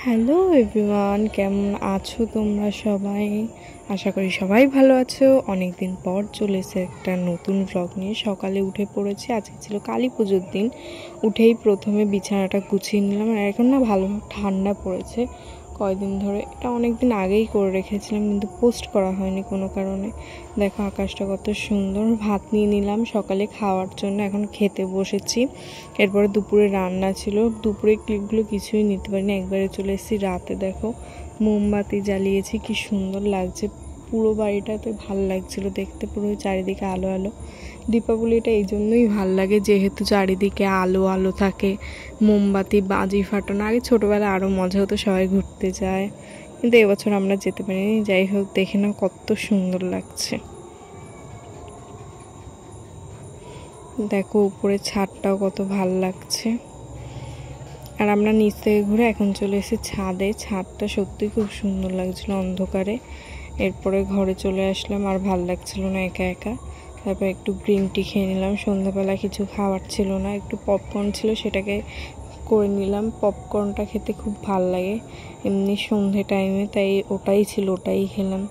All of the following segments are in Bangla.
হ্যালো এভরিওয়ান, কেমন আছো তোমরা সবাই? আশা করি সবাই ভালো আছো। অনেক দিন পর চলে এসে একটা নতুন ব্লগ নিয়ে। সকালে উঠে পড়েছি, আজকে ছিল কালী পুজোর দিন। উঠেই প্রথমে বিছানাটা গুছিয়ে নিলাম। আর এখন না ভালো ঠান্ডা পড়েছে কয়দিন ধরে। এটা অনেক দিন আগেই করে রেখেছিলাম, কিন্তু পোস্ট করা হয়নি কোনো কারণে। দেখো আকাশটা কত সুন্দর। ভাত নিয়ে নিলাম সকালে খাওয়ার জন্য, এখন খেতে বসেছি। এরপরে দুপুরে রান্না ছিল, দুপুরে ক্লিপগুলো কিছুই নিতে পারিনি, একবারে চলে এসেছি রাতে। দেখো মোমবাতি জ্বালিয়েছি, কি সুন্দর লাগছে। পুরো বাড়িটাতে ভাল লাগছিল দেখতে, পুরো চারিদিকে আলো আলো। দীপাবলিটা এই জন্যই ভাল লাগে, যেহেতু চারিদিকে আলো আলো থাকে, মোমবাতি বাজি ফাটানো। আগে ছোটোবেলায় আরও মজা হতো, সবাই ঘুরতে যায়, কিন্তু এবছর আমরা যেতে পারিনি। যাই হোক, দেখে না কত সুন্দর লাগছে। দেখো উপরে ছাদটাও কত ভাল লাগছে। আর আমরা নিচ থেকে ঘুরে এখন চলে এসেছি ছাদে। ছাদটা সত্যি খুব সুন্দর লাগছিল অন্ধকারে। এরপরে ঘরে চলে আসলাম, আর ভাল লাগছিল না একা একা। তারপর একটু গ্রিন টি খেয়ে নিলাম। সন্ধ্যাবেলা কিছু খাওয়ার ছিল না, একটু পপকর্ন ছিল, সেটাকে করে নিলাম। পপকর্নটা খেতে খুব ভাল লাগে এমনি সন্ধে টাইমে, তাই ওটাই ছিল, ওটাই খেলাম।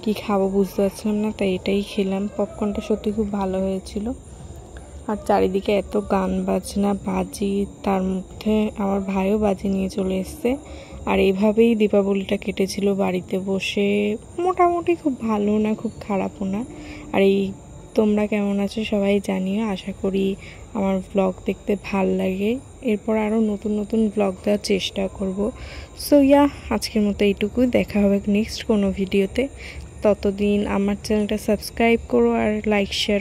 কি খাবো বুঝতে পারছিলাম না, তাই এটাই খেলাম। পপকর্নটা সত্যি খুব ভালো হয়েছিল। আর চারিদিকে এত গান বাজনা বাজি, তার মধ্যে আমার ভাইও বাজি নিয়ে চলে এসছে। আর এইভাবেই দীপাবলিটা কেটেছিল বাড়িতে বসে। মোটামুটি খুব ভালো না, খুব খারাপও না। আর তোমরা কেমন আছো সবাই জানিও। আশা করি আমার ব্লগ দেখতে ভাল লাগে। এরপর আরও নতুন নতুন ব্লগ দেওয়ার চেষ্টা করব। সো আজকের মতো এইটুকুই। দেখা হবে নেক্সট কোনো ভিডিওতে। ততদিন আমার চ্যানেলটা সাবস্ক্রাইব করো আর লাইক শেয়ার